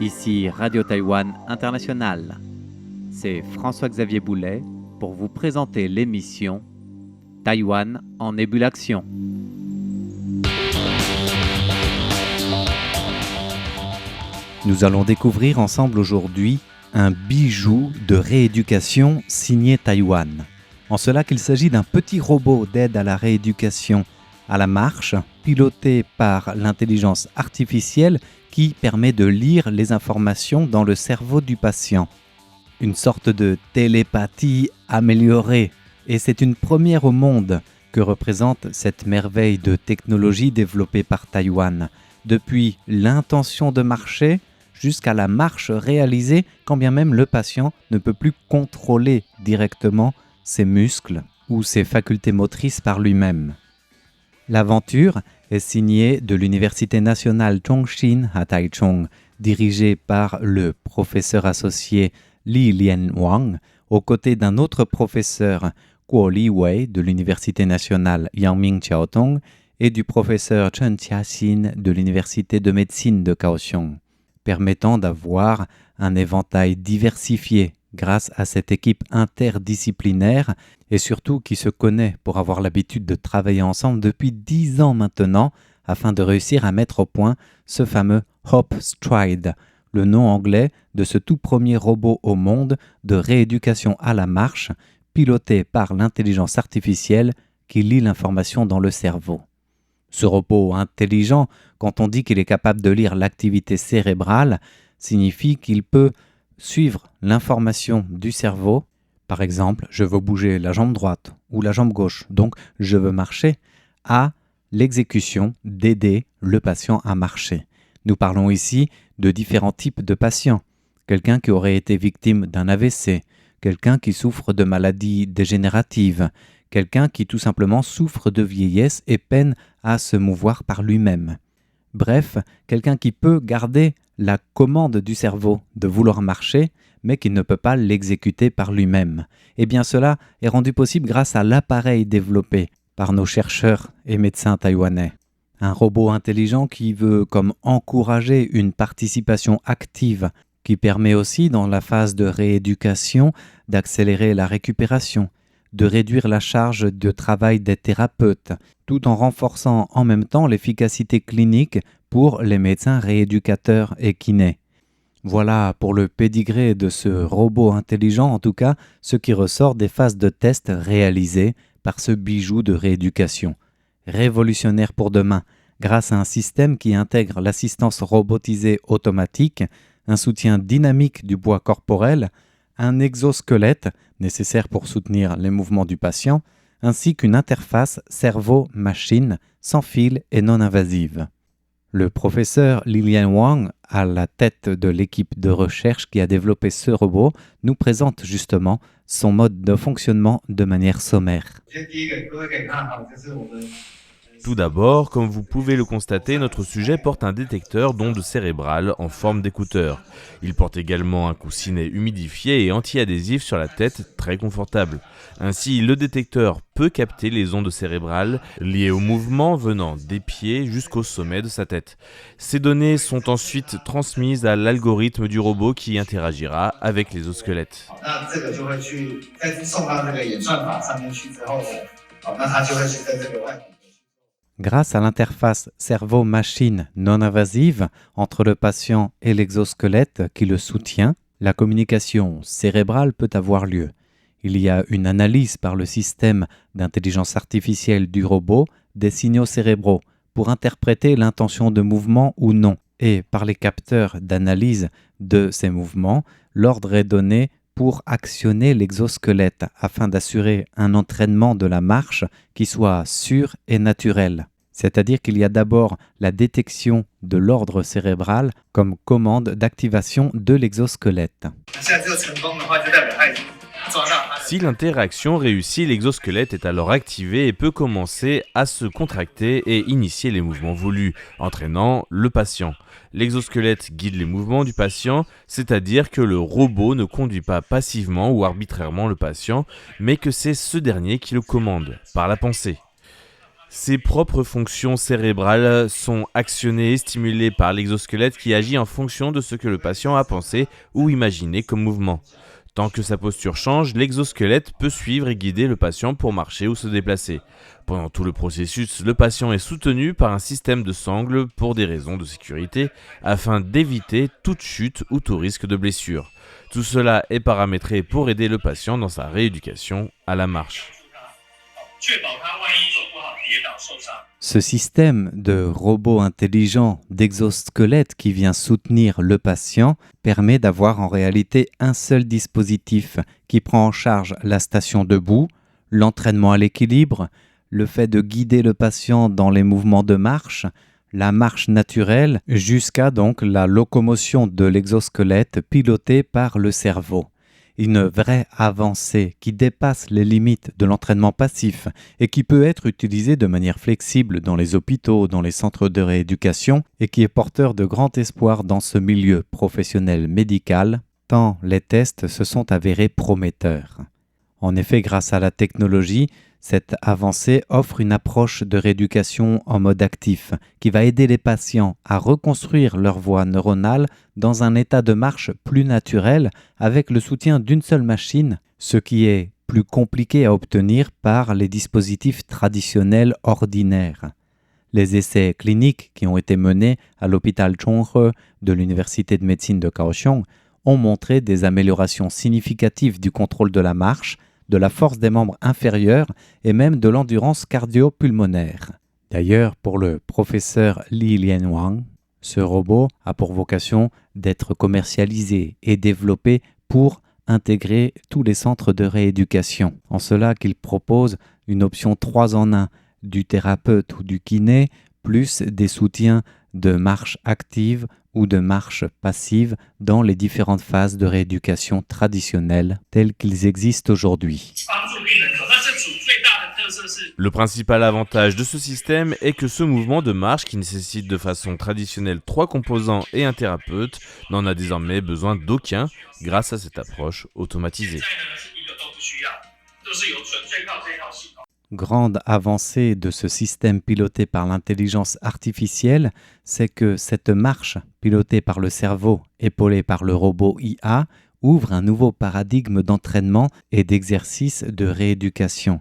Ici Radio Taïwan International. C'est François-Xavier Boulet pour vous présenter l'émission Taïwan en ébullition. Nous allons découvrir ensemble aujourd'hui un bijou de rééducation signé Taïwan. En cela qu'il s'agit d'un petit robot d'aide à la rééducation à la marche, piloté par l'intelligence artificielle qui permet de lire les informations dans le cerveau du patient. Une sorte de télépathie améliorée, et c'est une première au monde que représente cette merveille de technologie développée par Taïwan, depuis l'intention de marcher jusqu'à la marche réalisée quand bien même le patient ne peut plus contrôler directement ses muscles ou ses facultés motrices par lui-même. L'aventure est signée de l'Université nationale Zhongxin à Taichung, dirigée par le professeur associé Li Lianwang, aux côtés d'un autre professeur, Guo Liwei, de l'Université nationale Yangming Chiaotong, et du professeur Chen Qiaxin de l'Université de médecine de Kaohsiung, permettant d'avoir un éventail diversifié grâce à cette équipe interdisciplinaire et surtout qui se connaît pour avoir l'habitude de travailler ensemble depuis 10 ans maintenant afin de réussir à mettre au point ce fameux Hop Stride, le nom anglais de ce tout premier robot au monde de rééducation à la marche piloté par l'intelligence artificielle qui lit l'information dans le cerveau. Ce robot intelligent, quand on dit qu'il est capable de lire l'activité cérébrale, signifie qu'il peut suivre l'information du cerveau. Par exemple, je veux bouger la jambe droite ou la jambe gauche, donc je veux marcher, à l'exécution d'aider le patient à marcher. Nous parlons ici de différents types de patients. Quelqu'un qui aurait été victime d'un AVC, quelqu'un qui souffre de maladies dégénératives, quelqu'un qui tout simplement souffre de vieillesse et peine à se mouvoir par lui-même. Bref, quelqu'un qui peut garder la commande du cerveau de vouloir marcher, mais qui ne peut pas l'exécuter par lui-même. Eh bien cela est rendu possible grâce à l'appareil développé par nos chercheurs et médecins taïwanais. Un robot intelligent qui veut comme encourager une participation active, qui permet aussi dans la phase de rééducation d'accélérer la récupération, de réduire la charge de travail des thérapeutes, tout en renforçant en même temps l'efficacité clinique pour les médecins rééducateurs et kinés. Voilà pour le pédigré de ce robot intelligent, en tout cas ce qui ressort des phases de test réalisées par ce bijou de rééducation. Révolutionnaire pour demain, grâce à un système qui intègre l'assistance robotisée automatique, un soutien dynamique du poids corporel, un exosquelette nécessaire pour soutenir les mouvements du patient, ainsi qu'une interface cerveau-machine sans fil et non invasive. Le professeur Li Lianwang, à la tête de l'équipe de recherche qui a développé ce robot, nous présente justement son mode de fonctionnement de manière sommaire. Tout d'abord, comme vous pouvez le constater, notre sujet porte un détecteur d'ondes cérébrales en forme d'écouteur. Il porte également un coussinet humidifié et anti-adhésif sur la tête, très confortable. Ainsi, le détecteur peut capter les ondes cérébrales liées au mouvement venant des pieds jusqu'au sommet de sa tête. Ces données sont ensuite transmises à l'algorithme du robot qui interagira avec les osquelettes. Grâce à l'interface cerveau-machine non invasive entre le patient et l'exosquelette qui le soutient, la communication cérébrale peut avoir lieu. Il y a une analyse par le système d'intelligence artificielle du robot des signaux cérébraux pour interpréter l'intention de mouvement ou non. Et par les capteurs d'analyse de ces mouvements, l'ordre est donné pour actionner l'exosquelette afin d'assurer un entraînement de la marche qui soit sûr et naturel. C'est-à-dire qu'il y a d'abord la détection de l'ordre cérébral comme commande d'activation de l'exosquelette. Si l'interaction réussit, l'exosquelette est alors activé et peut commencer à se contracter et initier les mouvements voulus, entraînant le patient. L'exosquelette guide les mouvements du patient, c'est-à-dire que le robot ne conduit pas passivement ou arbitrairement le patient, mais que c'est ce dernier qui le commande, par la pensée. Ses propres fonctions cérébrales sont actionnées et stimulées par l'exosquelette qui agit en fonction de ce que le patient a pensé ou imaginé comme mouvement. Tant que sa posture change, l'exosquelette peut suivre et guider le patient pour marcher ou se déplacer. Pendant tout le processus, le patient est soutenu par un système de sangles pour des raisons de sécurité, afin d'éviter toute chute ou tout risque de blessure. Tout cela est paramétré pour aider le patient dans sa rééducation à la marche. Ce système de robot intelligent d'exosquelette qui vient soutenir le patient permet d'avoir en réalité un seul dispositif qui prend en charge la station debout, l'entraînement à l'équilibre, le fait de guider le patient dans les mouvements de marche, la marche naturelle, jusqu'à donc la locomotion de l'exosquelette pilotée par le cerveau. Une vraie avancée qui dépasse les limites de l'entraînement passif et qui peut être utilisée de manière flexible dans les hôpitaux, dans les centres de rééducation et qui est porteur de grand espoir dans ce milieu professionnel médical, tant les tests se sont avérés prometteurs. En effet, grâce à la technologie, cette avancée offre une approche de rééducation en mode actif qui va aider les patients à reconstruire leur voie neuronale dans un état de marche plus naturel avec le soutien d'une seule machine, ce qui est plus compliqué à obtenir par les dispositifs traditionnels ordinaires. Les essais cliniques qui ont été menés à l'hôpital Chonghe de l'Université de médecine de Kaohsiung ont montré des améliorations significatives du contrôle de la marche, de la force des membres inférieurs et même de l'endurance cardio-pulmonaire. D'ailleurs, pour le professeur Li Lianwang, ce robot a pour vocation d'être commercialisé et développé pour intégrer tous les centres de rééducation. En cela qu'il propose une option 3 en 1 du thérapeute ou du kiné, plus des soutiens de marche active ou de marche passive dans les différentes phases de rééducation traditionnelles telles qu'ils existent aujourd'hui. Le principal avantage de ce système est que ce mouvement de marche qui nécessite de façon traditionnelle 3 composants et un thérapeute n'en a désormais besoin d'aucun grâce à cette approche automatisée. Grande avancée de ce système piloté par l'intelligence artificielle, c'est que cette marche pilotée par le cerveau, épaulée par le robot IA, ouvre un nouveau paradigme d'entraînement et d'exercice de rééducation.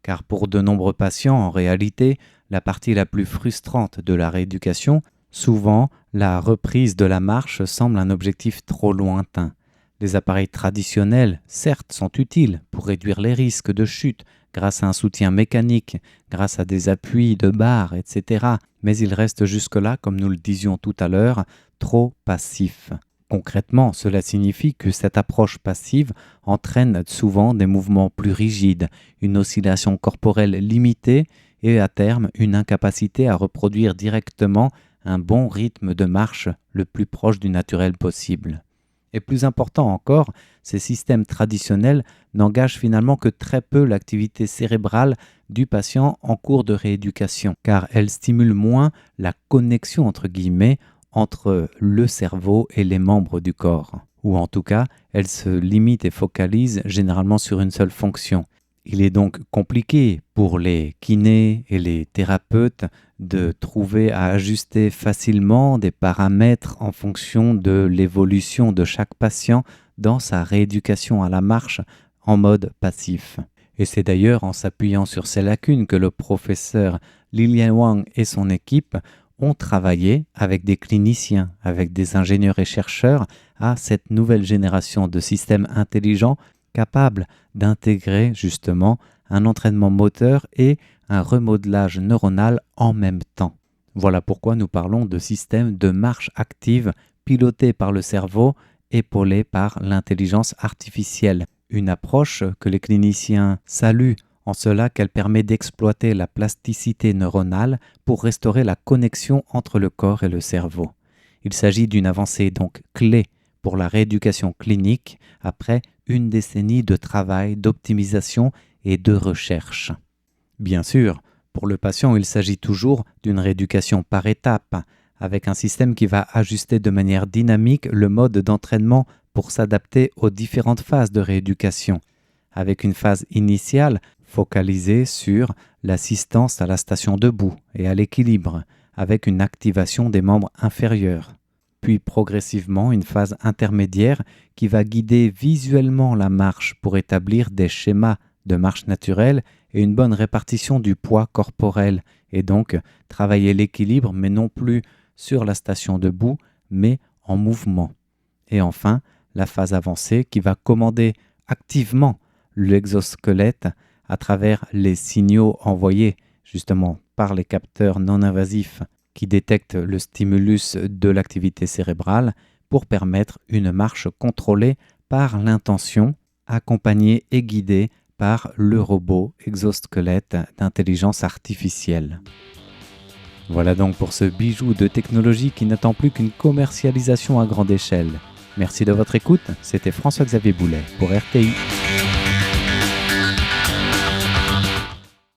Car pour de nombreux patients, en réalité, la partie la plus frustrante de la rééducation, souvent la reprise de la marche semble un objectif trop lointain. Les appareils traditionnels, certes, sont utiles pour réduire les risques de chute, grâce à un soutien mécanique, grâce à des appuis de barre, etc. Mais il reste jusque-là, comme nous le disions tout à l'heure, trop passif. Concrètement, cela signifie que cette approche passive entraîne souvent des mouvements plus rigides, une oscillation corporelle limitée et à terme une incapacité à reproduire directement un bon rythme de marche le plus proche du naturel possible. Et plus important encore, ces systèmes traditionnels n'engagent finalement que très peu l'activité cérébrale du patient en cours de rééducation, car elles stimulent moins la connexion entre guillemets entre le cerveau et les membres du corps. Ou en tout cas, elles se limitent et focalisent généralement sur une seule fonction. Il est donc compliqué pour les kinés et les thérapeutes de trouver à ajuster facilement des paramètres en fonction de l'évolution de chaque patient dans sa rééducation à la marche en mode passif. Et c'est d'ailleurs en s'appuyant sur ces lacunes que le professeur Li Lianwang et son équipe ont travaillé avec des cliniciens, avec des ingénieurs et chercheurs à cette nouvelle génération de systèmes intelligents capables d'intégrer justement un entraînement moteur et un remodelage neuronal en même temps. Voilà pourquoi nous parlons de systèmes de marche active pilotés par le cerveau, épaulés par l'intelligence artificielle. Une approche que les cliniciens saluent en cela qu'elle permet d'exploiter la plasticité neuronale pour restaurer la connexion entre le corps et le cerveau. Il s'agit d'une avancée donc clé pour la rééducation clinique après une décennie de travail, d'optimisation et de recherche. Bien sûr, pour le patient, il s'agit toujours d'une rééducation par étapes, avec un système qui va ajuster de manière dynamique le mode d'entraînement pour s'adapter aux différentes phases de rééducation, avec une phase initiale focalisée sur l'assistance à la station debout et à l'équilibre, avec une activation des membres inférieurs. Puis progressivement une phase intermédiaire qui va guider visuellement la marche pour établir des schémas de marche naturelle et une bonne répartition du poids corporel, et donc travailler l'équilibre mais non plus sur la station debout mais en mouvement. Et enfin, la phase avancée qui va commander activement l'exosquelette à travers les signaux envoyés justement par les capteurs non invasifs qui détectent le stimulus de l'activité cérébrale pour permettre une marche contrôlée par l'intention, accompagnée et guidée par le robot exosquelette d'intelligence artificielle. Voilà donc pour ce bijou de technologie qui n'attend plus qu'une commercialisation à grande échelle. Merci de votre écoute, c'était François-Xavier Boulet pour RTI.